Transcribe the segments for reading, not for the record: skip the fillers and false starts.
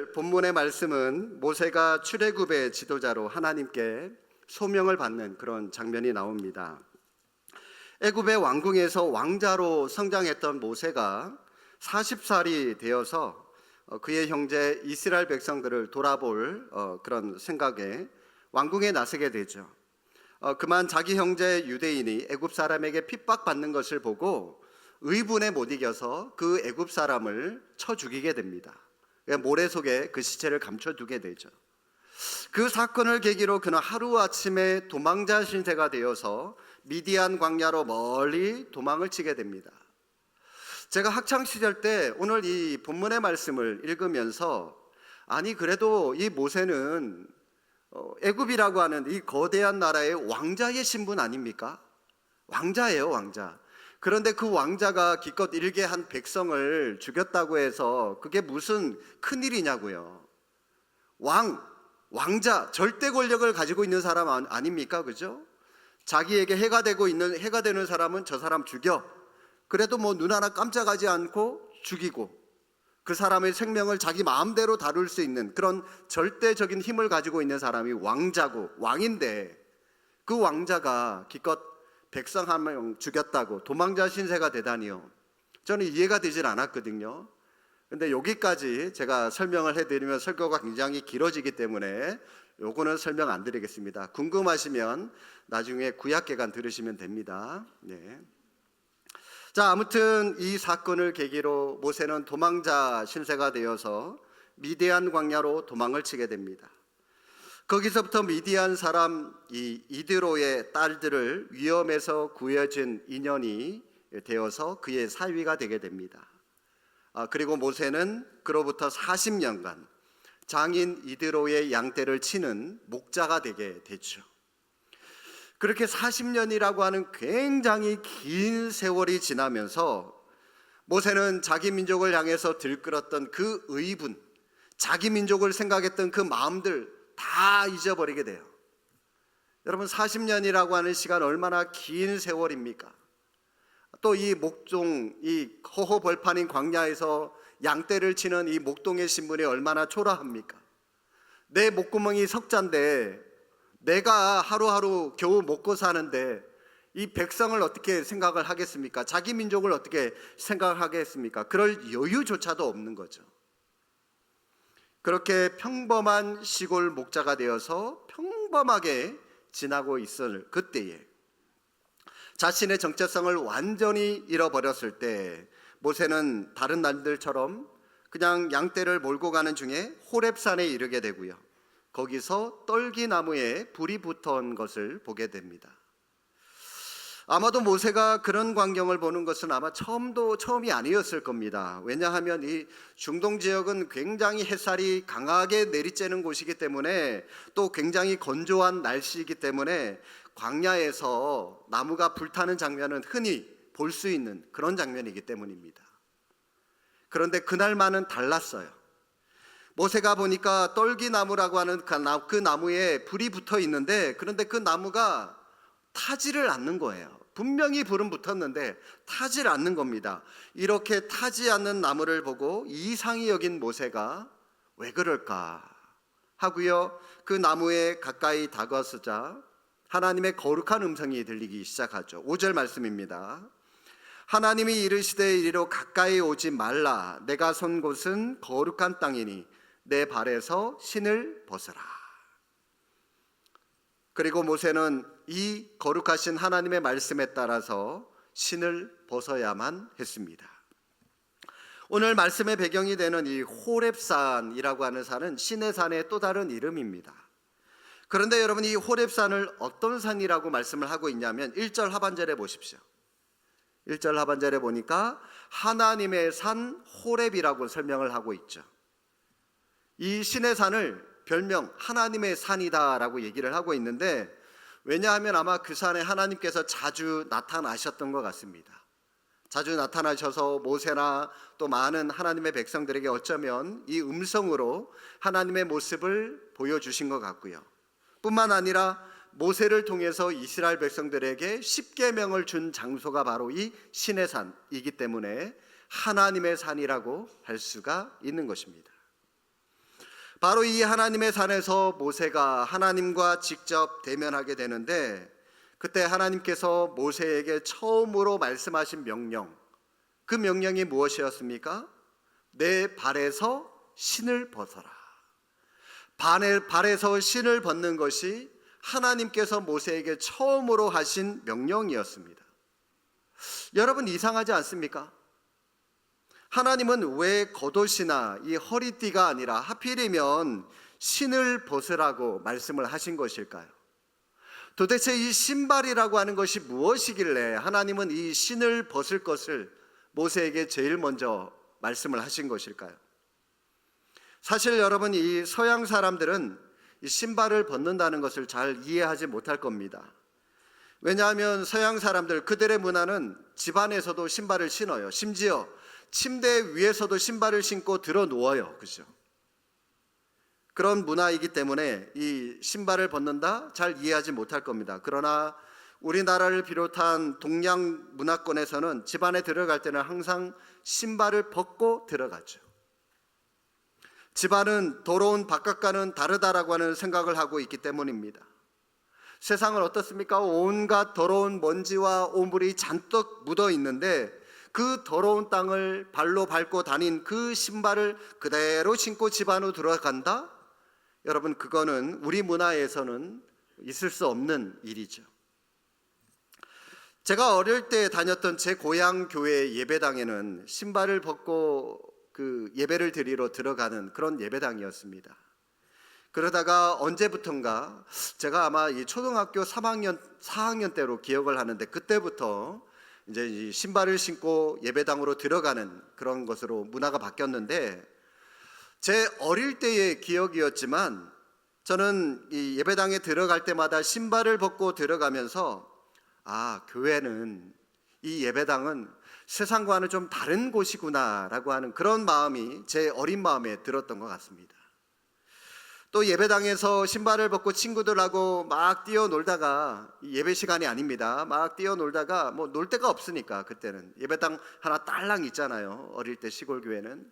오늘 본문의 말씀은 모세가 출애굽의 지도자로 하나님께 소명을 받는 그런 장면이 나옵니다. 애굽의 왕궁에서 왕자로 성장했던 모세가 40살이 되어서 그의 형제 이스라엘 백성들을 돌아볼 그런 생각에 왕궁에 나서게 되죠. 그만 자기 형제 유대인이 애굽 사람에게 핍박받는 것을 보고 의분에 못 이겨서 그 애굽 사람을 쳐 죽이게 됩니다. 모래 속에 그 시체를 감춰두게 되죠. 그 사건을 계기로 그는 하루아침에 도망자 신세가 되어서 미디안 광야로 멀리 도망을 치게 됩니다. 제가 학창시절 때 오늘 이 본문의 말씀을 읽으면서 아니 그래도 이 모세는 애굽이라고 하는 이 거대한 나라의 왕자의 신분 아닙니까? 왕자예요, 왕자. 그런데 그 왕자가 기껏 일개 한 백성을 죽였다고 해서 그게 무슨 큰일이냐고요. 왕자, 절대 권력을 가지고 있는 사람 아닙니까? 그죠? 자기에게 해가 되는 사람은 저 사람 죽여. 그래도 뭐 눈 하나 깜짝하지 않고 죽이고 그 사람의 생명을 자기 마음대로 다룰 수 있는 그런 절대적인 힘을 가지고 있는 사람이 왕인데 그 왕자가 기껏 백성 한 명 죽였다고 도망자 신세가 되다니요. 저는 이해가 되질 않았거든요. 근데 여기까지 제가 설명을 해드리면 설교가 굉장히 길어지기 때문에 요거는 설명 안 드리겠습니다. 궁금하시면 나중에 구약개간 들으시면 됩니다. 네. 자, 아무튼 이 사건을 계기로 모세는 도망자 신세가 되어서 미디안 광야로 도망을 치게 됩니다. 거기서부터 미디안 사람 이드로의 딸들을 위험에서 구해준 인연이 되어서 그의 사위가 되게 됩니다. 그리고 모세는 그로부터 40년간 장인 이드로의 양떼를 치는 목자가 되게 되죠. 그렇게 40년이라고 하는 굉장히 긴 세월이 지나면서 모세는 자기 민족을 향해서 들끓었던 그 의분, 자기 민족을 생각했던 그 마음들 다 잊어버리게 돼요. 여러분 40년이라고 하는 시간 얼마나 긴 세월입니까? 또 이 목동, 이 허허벌판인 광야에서 양떼를 치는 이 목동의 신분이 얼마나 초라합니까? 내 목구멍이 석잔데 내가 하루하루 겨우 먹고 사는데 이 백성을 어떻게 생각을 하겠습니까? 자기 민족을 어떻게 생각하겠습니까? 그럴 여유조차도 없는 거죠. 그렇게 평범한 시골 목자가 되어서 평범하게 지나고 있을 그때에 자신의 정체성을 완전히 잃어버렸을 때 모세는 다른 날들처럼 그냥 양떼를 몰고 가는 중에 호렙산에 이르게 되고요. 거기서 떨기나무에 불이 붙은 것을 보게 됩니다. 아마도 모세가 그런 광경을 보는 것은 아마 처음이 아니었을 겁니다. 왜냐하면 이 중동 지역은 굉장히 햇살이 강하게 내리쬐는 곳이기 때문에 또 굉장히 건조한 날씨이기 때문에 광야에서 나무가 불타는 장면은 흔히 볼 수 있는 그런 장면이기 때문입니다. 그런데 그날만은 달랐어요. 모세가 보니까 떨기나무라고 하는 그 나무에 불이 붙어 있는데 그런데 그 나무가 타지를 않는 거예요. 분명히 불은 붙었는데 타질 않는 겁니다. 이렇게 타지 않는 나무를 보고 이상히 여긴 모세가 왜 그럴까 하고요. 그 나무에 가까이 다가서자 하나님의 거룩한 음성이 들리기 시작하죠. 5절 말씀입니다. 하나님이 이르시되 이리로 가까이 오지 말라. 내가 선 곳은 거룩한 땅이니 내 발에서 신을 벗어라. 그리고 모세는 이 거룩하신 하나님의 말씀에 따라서 신을 벗어야만 했습니다. 오늘 말씀의 배경이 되는 이 호렙산이라고 하는 산은 신의 산의 또 다른 이름입니다. 그런데 여러분 이 호렙산을 어떤 산이라고 말씀을 하고 있냐면 1절 하반절에 보십시오. 1절 하반절에 보니까 하나님의 산 호렙이라고 설명을 하고 있죠. 이 신의 산을 별명 하나님의 산이다라고 얘기를 하고 있는데 왜냐하면 아마 그 산에 하나님께서 자주 나타나셨던 것 같습니다. 자주 나타나셔서 모세나 또 많은 하나님의 백성들에게 어쩌면 이 음성으로 하나님의 모습을 보여주신 것 같고요. 뿐만 아니라 모세를 통해서 이스라엘 백성들에게 십계명을 준 장소가 바로 이 신의 산이기 때문에 하나님의 산이라고 할 수가 있는 것입니다. 바로 이 하나님의 산에서 모세가 하나님과 직접 대면하게 되는데, 그때 하나님께서 모세에게 처음으로 말씀하신 명령, 그 명령이 무엇이었습니까? 내 발에서 신을 벗어라. 발에서 신을 벗는 것이 하나님께서 모세에게 처음으로 하신 명령이었습니다. 여러분, 이상하지 않습니까? 하나님은 왜 겉옷이나 이 허리띠가 아니라 하필이면 신을 벗으라고 말씀을 하신 것일까요? 도대체 이 신발이라고 하는 것이 무엇이길래 하나님은 이 신을 벗을 것을 모세에게 제일 먼저 말씀을 하신 것일까요? 사실 여러분, 이 서양 사람들은 이 신발을 벗는다는 것을 잘 이해하지 못할 겁니다. 왜냐하면 서양 사람들, 그들의 문화는 집안에서도 신발을 신어요. 심지어 침대 위에서도 신발을 신고 들어 누워요. 그죠? 그런 문화이기 때문에 이 신발을 벗는다 잘 이해하지 못할 겁니다. 그러나 우리나라를 비롯한 동양 문화권에서는 집안에 들어갈 때는 항상 신발을 벗고 들어가죠. 집안은 더러운 바깥과는 다르다라고 하는 생각을 하고 있기 때문입니다. 세상은 어떻습니까? 온갖 더러운 먼지와 오물이 잔뜩 묻어 있는데, 그 더러운 땅을 발로 밟고 다닌 그 신발을 그대로 신고 집 안으로 들어간다? 여러분, 그거는 우리 문화에서는 있을 수 없는 일이죠. 제가 어릴 때 다녔던 제 고향 교회 예배당에는 신발을 벗고 그 예배를 드리러 들어가는 그런 예배당이었습니다. 그러다가 언제부턴가, 제가 아마 이 초등학교 3학년, 4학년 때로 기억을 하는데, 그때부터 이제 이 신발을 신고 예배당으로 들어가는 그런 것으로 문화가 바뀌었는데, 제 어릴 때의 기억이었지만 저는 이 예배당에 들어갈 때마다 신발을 벗고 들어가면서, 교회는, 이 예배당은 세상과는 좀 다른 곳이구나라고 하는 그런 마음이 제 어린 마음에 들었던 것 같습니다. 또 예배당에서 신발을 벗고 친구들하고 막 뛰어놀다가, 예배 시간이 아닙니다, 막 뛰어놀다가, 뭐 놀 데가 없으니까, 그때는 예배당 하나 딸랑 있잖아요, 어릴 때 시골 교회는.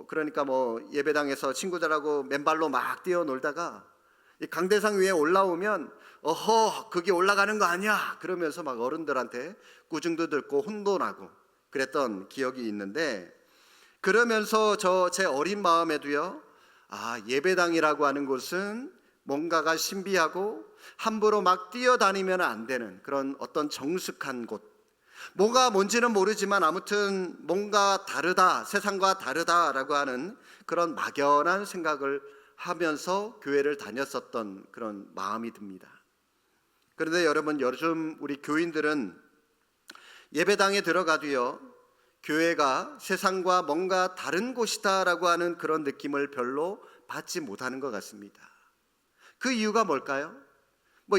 그러니까 예배당에서 친구들하고 맨발로 막 뛰어놀다가 이 강대상 위에 올라오면, 어허, 거기 올라가는 거 아니야, 그러면서 막 어른들한테 꾸중도 듣고 혼도 나고 그랬던 기억이 있는데, 그러면서 제 어린 마음에도요, 예배당이라고 하는 곳은 뭔가가 신비하고 함부로 막 뛰어다니면 안 되는 그런 어떤 정숙한 곳, 뭐가 뭔지는 모르지만 아무튼 뭔가 다르다, 세상과 다르다라고 하는 그런 막연한 생각을 하면서 교회를 다녔었던 그런 마음이 듭니다. 그런데 여러분, 요즘 우리 교인들은 예배당에 들어가도요, 교회가 세상과 뭔가 다른 곳이다라고 하는 그런 느낌을 별로 받지 못하는 것 같습니다. 그 이유가 뭘까요?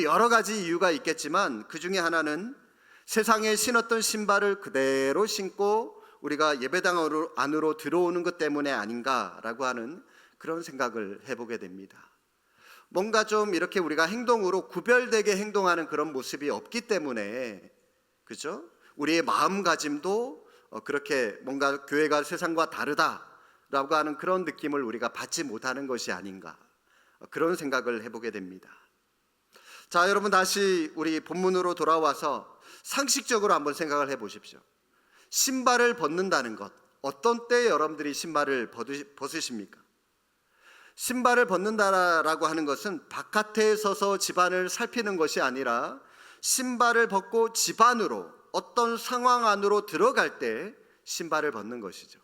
여러 가지 이유가 있겠지만 그 중에 하나는 세상에 신었던 신발을 그대로 신고 우리가 예배당 안으로 들어오는 것 때문에 아닌가라고 하는 그런 생각을 해보게 됩니다. 뭔가 좀 이렇게 우리가 행동으로 구별되게 행동하는 그런 모습이 없기 때문에, 그죠? 우리의 마음가짐도 그렇게 뭔가 교회가 세상과 다르다라고 하는 그런 느낌을 우리가 받지 못하는 것이 아닌가, 그런 생각을 해보게 됩니다. 자, 여러분, 다시 우리 본문으로 돌아와서 상식적으로 한번 생각을 해보십시오. 신발을 벗는다는 것, 어떤 때 여러분들이 신발을 벗으십니까? 신발을 벗는다라고 하는 것은 바깥에 서서 집안을 살피는 것이 아니라 신발을 벗고 집 안으로, 어떤 상황 안으로 들어갈 때 신발을 벗는 것이죠.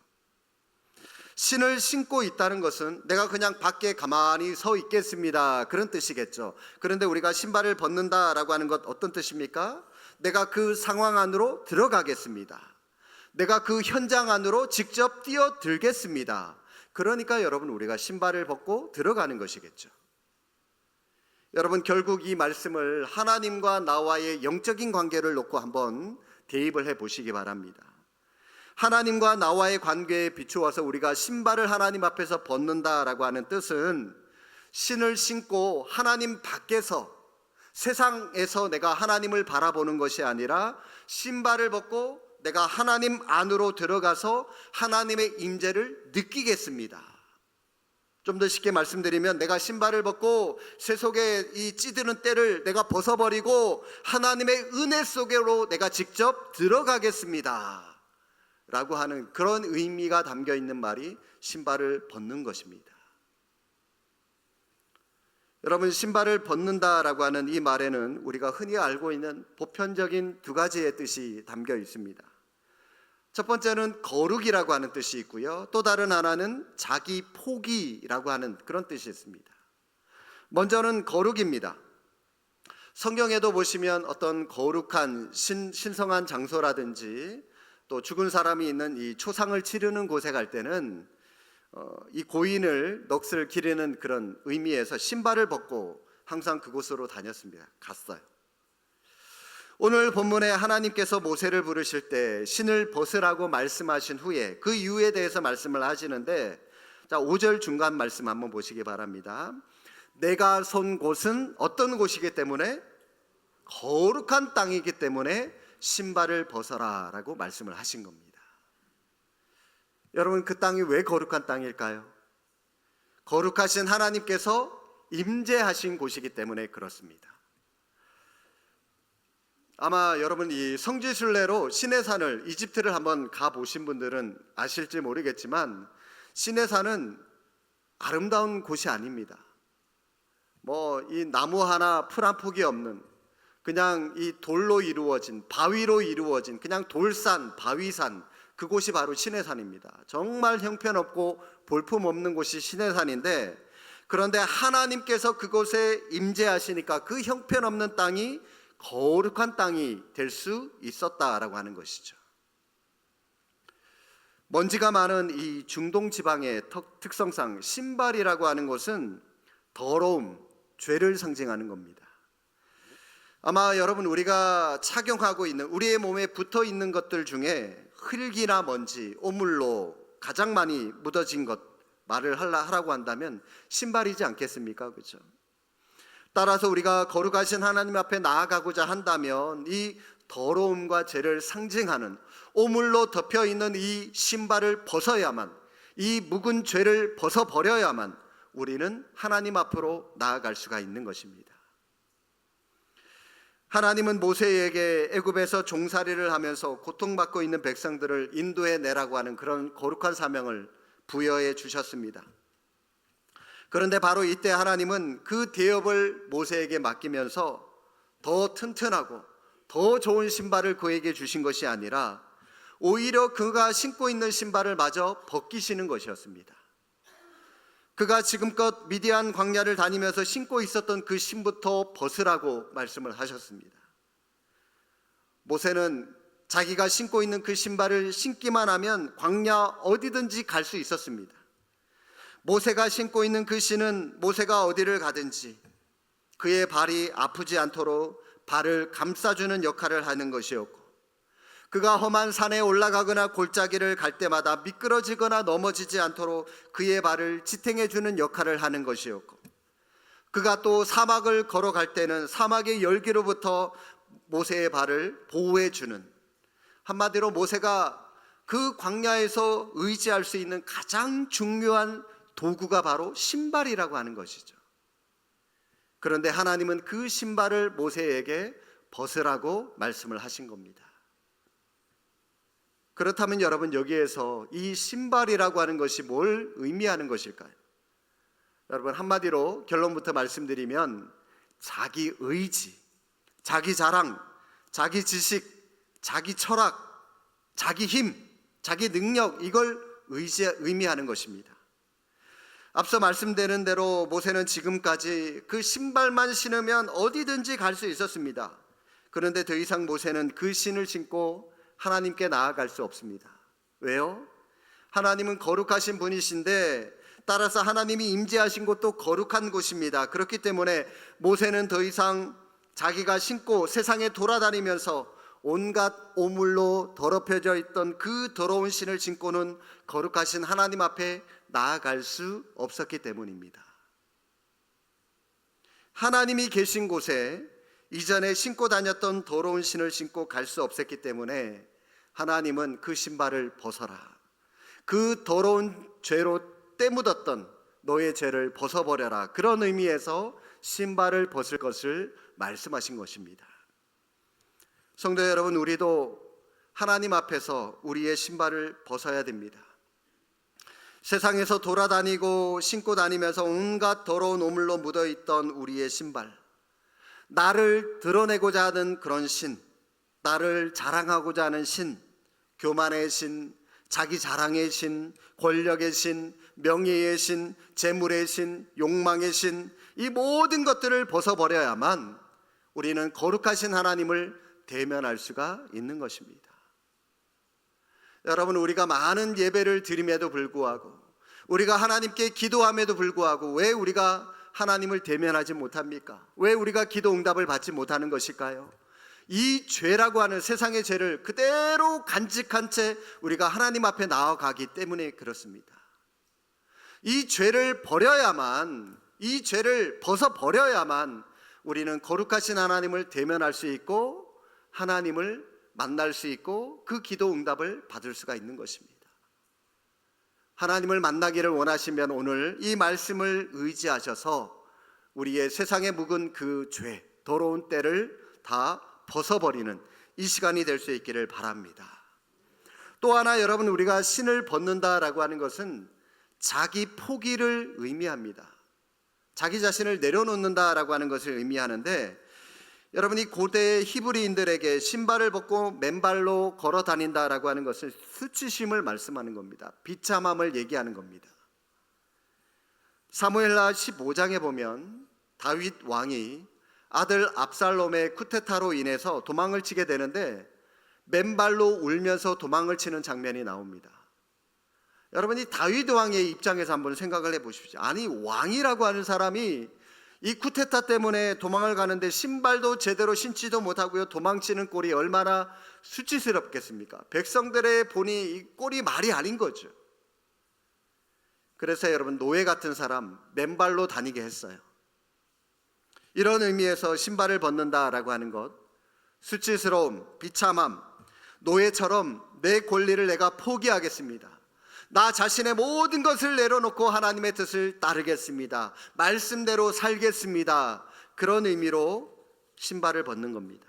신을 신고 있다는 것은 내가 그냥 밖에 가만히 서 있겠습니다, 그런 뜻이겠죠. 그런데 우리가 신발을 벗는다라고 하는 것, 어떤 뜻입니까? 내가 그 상황 안으로 들어가겠습니다. 내가 그 현장 안으로 직접 뛰어들겠습니다. 그러니까 여러분, 우리가 신발을 벗고 들어가는 것이겠죠. 여러분, 결국 이 말씀을 하나님과 나와의 영적인 관계를 놓고 한번 대입을 해보시기 바랍니다. 하나님과 나와의 관계에 비추어서 우리가 신발을 하나님 앞에서 벗는다라고 하는 뜻은, 신을 신고 하나님 밖에서, 세상에서 내가 하나님을 바라보는 것이 아니라 신발을 벗고 내가 하나님 안으로 들어가서 하나님의 임재를 느끼겠습니다. 좀 더 쉽게 말씀드리면 내가 신발을 벗고 쇠속에 이 찌드는 때를 내가 벗어버리고 하나님의 은혜 속으로 내가 직접 들어가겠습니다 라고 하는 그런 의미가 담겨 있는 말이 신발을 벗는 것입니다. 여러분, 신발을 벗는다라고 하는 이 말에는 우리가 흔히 알고 있는 보편적인 두 가지의 뜻이 담겨 있습니다. 첫 번째는 거룩이라고 하는 뜻이 있고요. 또 다른 하나는 자기 포기라고 하는 그런 뜻이 있습니다. 먼저는 거룩입니다. 성경에도 보시면 어떤 거룩한 신성한 장소라든지 또 죽은 사람이 있는 이 초상을 치르는 곳에 갈 때는 이 고인을 넋을 기리는 그런 의미에서 신발을 벗고 항상 그곳으로 갔어요. 오늘 본문에 하나님께서 모세를 부르실 때 신을 벗으라고 말씀하신 후에 그 이유에 대해서 말씀을 하시는데, 자, 5절 중간 말씀 한번 보시기 바랍니다. 내가 선 곳은 어떤 곳이기 때문에? 거룩한 땅이기 때문에 신발을 벗어라 라고 말씀을 하신 겁니다. 여러분, 그 땅이 왜 거룩한 땅일까요? 거룩하신 하나님께서 임재하신 곳이기 때문에 그렇습니다. 아마 여러분 이 성지순례로 시내산을, 이집트를 한번 가보신 분들은 아실지 모르겠지만 시내산은 아름다운 곳이 아닙니다. 뭐 이 나무 하나 풀 한 폭이 없는 그냥 이 돌로 이루어진, 바위로 이루어진 그냥 돌산, 바위산, 그곳이 바로 시내산입니다. 정말 형편없고 볼품없는 곳이 시내산인데, 그런데 하나님께서 그곳에 임재하시니까 그 형편없는 땅이 거룩한 땅이 될 수 있었다라고 하는 것이죠. 먼지가 많은 이 중동 지방의 특성상 신발이라고 하는 것은 더러움, 죄를 상징하는 겁니다. 아마 여러분, 우리가 착용하고 있는, 우리의 몸에 붙어 있는 것들 중에 흙이나 먼지, 오물로 가장 많이 묻어진 것 말을 하라고 한다면 신발이지 않겠습니까? 그렇죠? 따라서 우리가 거룩하신 하나님 앞에 나아가고자 한다면 이 더러움과 죄를 상징하는 오물로 덮여 있는 이 신발을 벗어야만, 이 묵은 죄를 벗어버려야만 우리는 하나님 앞으로 나아갈 수가 있는 것입니다. 하나님은 모세에게 애굽에서 종살이를 하면서 고통받고 있는 백성들을 인도해 내라고 하는 그런 거룩한 사명을 부여해 주셨습니다. 그런데 바로 이때 하나님은 그 대업을 모세에게 맡기면서 더 튼튼하고 더 좋은 신발을 그에게 주신 것이 아니라 오히려 그가 신고 있는 신발을 마저 벗기시는 것이었습니다. 그가 지금껏 미디안 광야를 다니면서 신고 있었던 그 신부터 벗으라고 말씀을 하셨습니다. 모세는 자기가 신고 있는 그 신발을 신기만 하면 광야 어디든지 갈 수 있었습니다. 모세가 신고 있는 그 신은 모세가 어디를 가든지 그의 발이 아프지 않도록 발을 감싸주는 역할을 하는 것이었고, 그가 험한 산에 올라가거나 골짜기를 갈 때마다 미끄러지거나 넘어지지 않도록 그의 발을 지탱해주는 역할을 하는 것이었고, 그가 또 사막을 걸어갈 때는 사막의 열기로부터 모세의 발을 보호해주는, 한마디로 모세가 그 광야에서 의지할 수 있는 가장 중요한 도구가 바로 신발이라고 하는 것이죠. 그런데 하나님은 그 신발을 모세에게 벗으라고 말씀을 하신 겁니다. 그렇다면 여러분, 여기에서 이 신발이라고 하는 것이 뭘 의미하는 것일까요? 여러분, 한마디로 결론부터 말씀드리면 자기 의지, 자기 자랑, 자기 지식, 자기 철학, 자기 힘, 자기 능력, 이걸 의미하는 것입니다. 앞서 말씀드린 대로 모세는 지금까지 그 신발만 신으면 어디든지 갈 수 있었습니다. 그런데 더 이상 모세는 그 신을 신고 하나님께 나아갈 수 없습니다. 왜요? 하나님은 거룩하신 분이신데, 따라서 하나님이 임재하신 곳도 거룩한 곳입니다. 그렇기 때문에 모세는 더 이상 자기가 신고 세상에 돌아다니면서 온갖 오물로 더럽혀져 있던 그 더러운 신을 신고는 거룩하신 하나님 앞에 나아갈 수 없었기 때문입니다. 하나님이 계신 곳에 이전에 신고 다녔던 더러운 신을 신고 갈 수 없었기 때문에 하나님은 그 신발을 벗어라, 그 더러운 죄로 때묻었던 너의 죄를 벗어버려라. 그런 의미에서 신발을 벗을 것을 말씀하신 것입니다. 성도 여러분, 우리도 하나님 앞에서 우리의 신발을 벗어야 됩니다. 세상에서 돌아다니고 신고 다니면서 온갖 더러운 오물로 묻어있던 우리의 신발, 나를 드러내고자 하는 그런 신, 나를 자랑하고자 하는 신, 교만의 신, 자기 자랑의 신, 권력의 신, 명예의 신, 재물의 신, 욕망의 신, 이 모든 것들을 벗어버려야만 우리는 거룩하신 하나님을 대면할 수가 있는 것입니다. 여러분, 우리가 많은 예배를 드림에도 불구하고, 우리가 하나님께 기도함에도 불구하고 왜 우리가 하나님을 대면하지 못합니까? 왜 우리가 기도 응답을 받지 못하는 것일까요? 이 죄라고 하는 세상의 죄를 그대로 간직한 채 우리가 하나님 앞에 나아가기 때문에 그렇습니다. 이 죄를 버려야만, 이 죄를 벗어버려야만 우리는 거룩하신 하나님을 대면할 수 있고 하나님을 만날 수 있고 그 기도 응답을 받을 수가 있는 것입니다. 하나님을 만나기를 원하시면 오늘 이 말씀을 의지하셔서 우리의 세상에 묵은 그 죄, 더러운 때를 다 벗어버리는 이 시간이 될 수 있기를 바랍니다. 또 하나, 여러분, 우리가 신을 벗는다라고 하는 것은 자기 포기를 의미합니다. 자기 자신을 내려놓는다라고 하는 것을 의미하는데, 여러분이 고대 히브리인들에게 신발을 벗고 맨발로 걸어 다닌다라고 하는 것은 수치심을 말씀하는 겁니다. 비참함을 얘기하는 겁니다. 사무엘하 15장에 보면 다윗 왕이 아들 압살롬의 쿠데타로 인해서 도망을 치게 되는데 맨발로 울면서 도망을 치는 장면이 나옵니다. 여러분이 다윗 왕의 입장에서 한번 생각을 해보십시오. 아니, 왕이라고 하는 사람이 이 쿠데타 때문에 도망을 가는데 신발도 제대로 신지도 못하고요, 도망치는 꼴이 얼마나 수치스럽겠습니까? 백성들의 보니 이 꼴이 말이 아닌 거죠. 그래서 여러분, 노예 같은 사람 맨발로 다니게 했어요. 이런 의미에서 신발을 벗는다라고 하는 것, 수치스러움, 비참함, 노예처럼 내 권리를 내가 포기하겠습니다. 나 자신의 모든 것을 내려놓고 하나님의 뜻을 따르겠습니다. 말씀대로 살겠습니다. 그런 의미로 신발을 벗는 겁니다.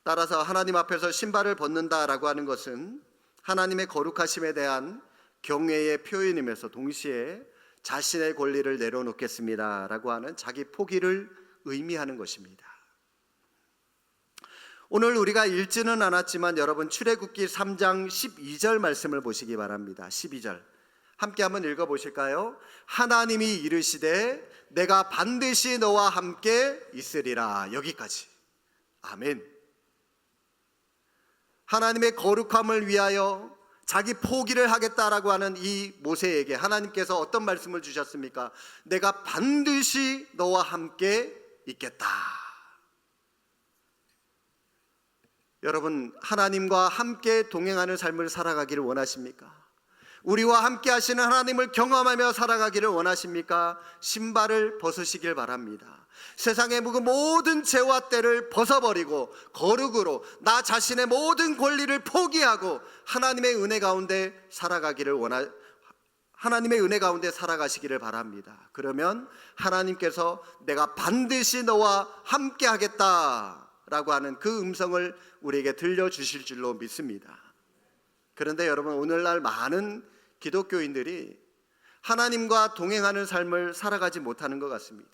따라서 하나님 앞에서 신발을 벗는다라고 하는 것은 하나님의 거룩하심에 대한 경외의 표현이면서 동시에 자신의 권리를 내려놓겠습니다라고 하는 자기 포기를 의미하는 것입니다. 오늘 우리가 읽지는 않았지만 여러분, 출애굽기 3장 12절 말씀을 보시기 바랍니다. 12절 함께 한번 읽어보실까요? 하나님이 이르시되 내가 반드시 너와 함께 있으리라. 여기까지. 아멘. 하나님의 거룩함을 위하여 자기 포기를 하겠다라고 하는 이 모세에게 하나님께서 어떤 말씀을 주셨습니까? 내가 반드시 너와 함께 있겠다. 여러분, 하나님과 함께 동행하는 삶을 살아가기를 원하십니까? 우리와 함께 하시는 하나님을 경험하며 살아가기를 원하십니까? 신발을 벗으시길 바랍니다. 세상에 묵은 모든 죄와 때를 벗어버리고 거룩으로 나 자신의 모든 권리를 포기하고 하나님의 은혜 가운데 하나님의 은혜 가운데 살아가시기를 바랍니다. 그러면 하나님께서 내가 반드시 너와 함께 하겠다라고 하는 그 음성을 우리에게 들려주실 줄로 믿습니다. 그런데 여러분, 오늘날 많은 기독교인들이 하나님과 동행하는 삶을 살아가지 못하는 것 같습니다.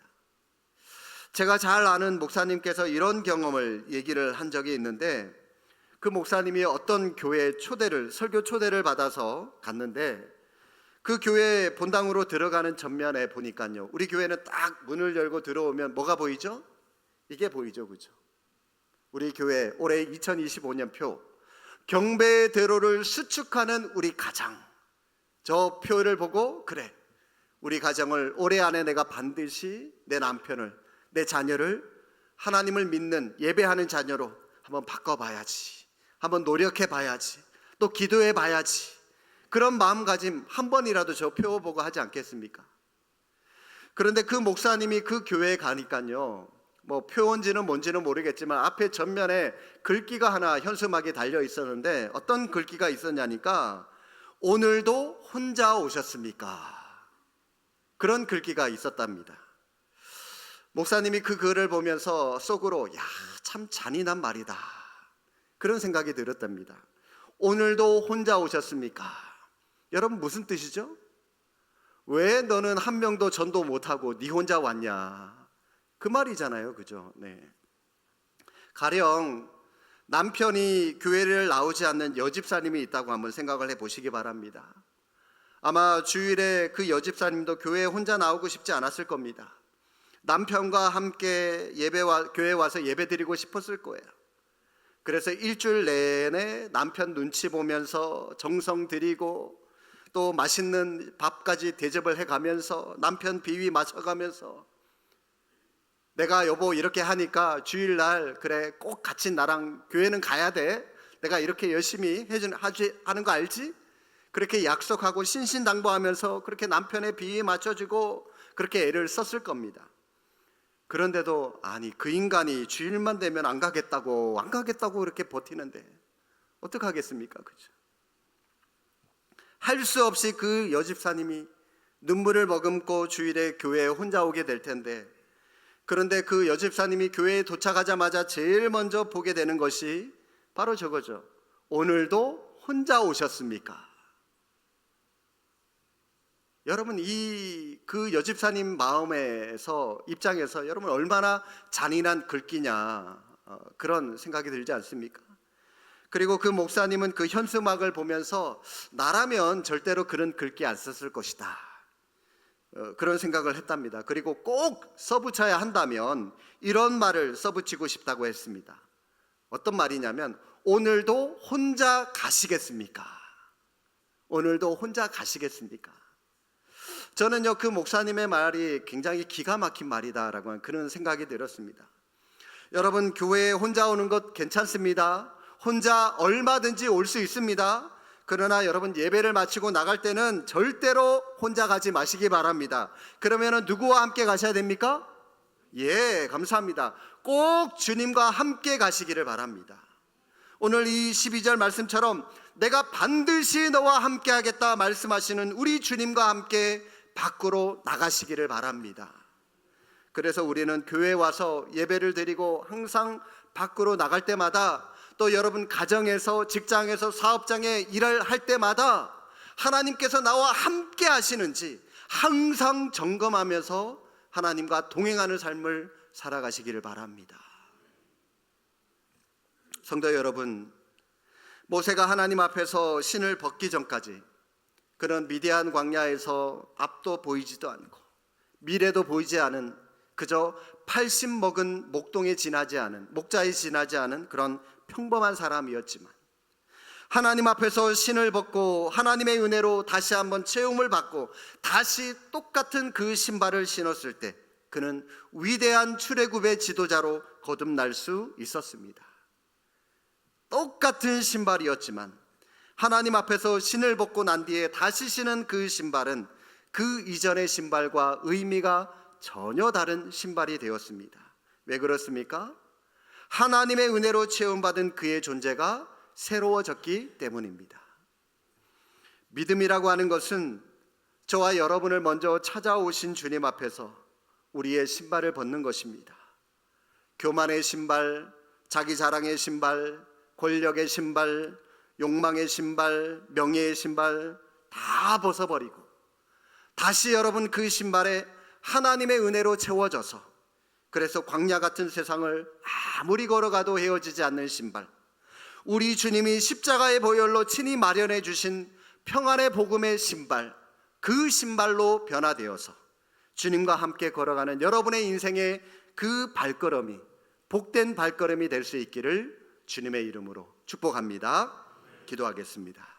제가 잘 아는 목사님께서 이런 경험을 얘기를 한 적이 있는데, 그 목사님이 어떤 교회 설교 초대를 받아서 갔는데 그 교회 본당으로 들어가는 전면에 보니까요, 우리 교회는 딱 문을 열고 들어오면 뭐가 보이죠? 이게 보이죠, 그죠? 우리 교회 올해 2025년 표, 경배의 대로를 수축하는 우리 가장, 저 표를 보고 그래, 우리 가정을 올해 안에 내가 반드시 내 남편을, 내 자녀를 하나님을 믿는 예배하는 자녀로 한번 바꿔봐야지, 한번 노력해봐야지, 또 기도해봐야지, 그런 마음가짐 한 번이라도 저 표 보고 하지 않겠습니까? 그런데 그 목사님이 그 교회에 가니까요, 뭐 표인지는 뭔지는 모르겠지만 앞에 전면에 글귀가 하나 현수막에 달려 있었는데, 어떤 글귀가 있었냐니까 오늘도 혼자 오셨습니까? 그런 글귀가 있었답니다. 목사님이 그 글을 보면서 속으로 참 잔인한 말이다, 그런 생각이 들었답니다. 오늘도 혼자 오셨습니까? 여러분, 무슨 뜻이죠? 왜 너는 한 명도 전도 못하고 네 혼자 왔냐, 그 말이잖아요, 그죠? 네. 가령 남편이 교회를 나오지 않는 여집사님이 있다고 한번 생각을 해보시기 바랍니다. 아마 주일에 그 여집사님도 교회에 혼자 나오고 싶지 않았을 겁니다. 남편과 함께 교회에 와서 예배 드리고 싶었을 거예요. 그래서 일주일 내내 남편 눈치 보면서 정성 들이고 또 맛있는 밥까지 대접을 해가면서 남편 비위 맞춰가면서 내가 여보 이렇게 하니까 주일날 그래 꼭 같이 나랑 교회는 가야 돼, 내가 이렇게 열심히 하는 거 알지? 그렇게 약속하고 신신당부하면서 그렇게 남편의 비위 맞춰주고 그렇게 애를 썼을 겁니다. 그런데도 아니, 그 인간이 주일만 되면 안 가겠다고 그렇게 버티는데 어떡하겠습니까, 그죠? 할 수 없이 그 여집사님이 눈물을 머금고 주일에 교회에 혼자 오게 될 텐데, 그런데 그 여집사님이 교회에 도착하자마자 제일 먼저 보게 되는 것이 바로 저거죠. 오늘도 혼자 오셨습니까? 여러분, 그 여집사님 입장에서 여러분 얼마나 잔인한 글귀냐, 그런 생각이 들지 않습니까? 그리고 그 목사님은 그 현수막을 보면서 나라면 절대로 그런 글귀 안 썼을 것이다, 그런 생각을 했답니다. 그리고 꼭 써붙여야 한다면 이런 말을 써붙이고 싶다고 했습니다. 어떤 말이냐면 오늘도 혼자 가시겠습니까? 오늘도 혼자 가시겠습니까? 저는요, 그 목사님의 말이 굉장히 기가 막힌 말이다라고 하는 그런 생각이 들었습니다. 여러분, 교회에 혼자 오는 것 괜찮습니다. 혼자 얼마든지 올 수 있습니다. 그러나 여러분, 예배를 마치고 나갈 때는 절대로 혼자 가지 마시기 바랍니다. 그러면 누구와 함께 가셔야 됩니까? 예, 감사합니다. 꼭 주님과 함께 가시기를 바랍니다. 오늘 이 12절 말씀처럼 내가 반드시 너와 함께 하겠다 말씀하시는 우리 주님과 함께 밖으로 나가시기를 바랍니다. 그래서 우리는 교회에 와서 예배를 드리고 항상 밖으로 나갈 때마다, 또 여러분 가정에서, 직장에서, 사업장에 일을 할 때마다 하나님께서 나와 함께 하시는지 항상 점검하면서 하나님과 동행하는 삶을 살아가시기를 바랍니다. 성도 여러분, 모세가 하나님 앞에서 신을 벗기 전까지 그런 미디안 광야에서 앞도 보이지도 않고 미래도 보이지 않은, 그저 80 먹은 목자에 지나지 않은 그런 평범한 사람이었지만, 하나님 앞에서 신을 벗고 하나님의 은혜로 다시 한번 채움을 받고 다시 똑같은 그 신발을 신었을 때 그는 위대한 출애굽의 지도자로 거듭날 수 있었습니다. 똑같은 신발이었지만 하나님 앞에서 신을 벗고 난 뒤에 다시 신은 그 신발은 그 이전의 신발과 의미가 전혀 다른 신발이 되었습니다. 왜 그렇습니까? 하나님의 은혜로 체험받은 그의 존재가 새로워졌기 때문입니다. 믿음이라고 하는 것은 저와 여러분을 먼저 찾아오신 주님 앞에서 우리의 신발을 벗는 것입니다. 교만의 신발, 자기 자랑의 신발, 권력의 신발, 욕망의 신발, 명예의 신발 다 벗어버리고 다시 여러분 그 신발에 하나님의 은혜로 채워져서, 그래서 광야 같은 세상을 아무리 걸어가도 헤어지지 않는 신발, 우리 주님이 십자가의 보혈로 친히 마련해 주신 평안의 복음의 신발, 그 신발로 변화되어서 주님과 함께 걸어가는 여러분의 인생의 그 발걸음이 복된 발걸음이 될 수 있기를 주님의 이름으로 축복합니다. 기도하겠습니다.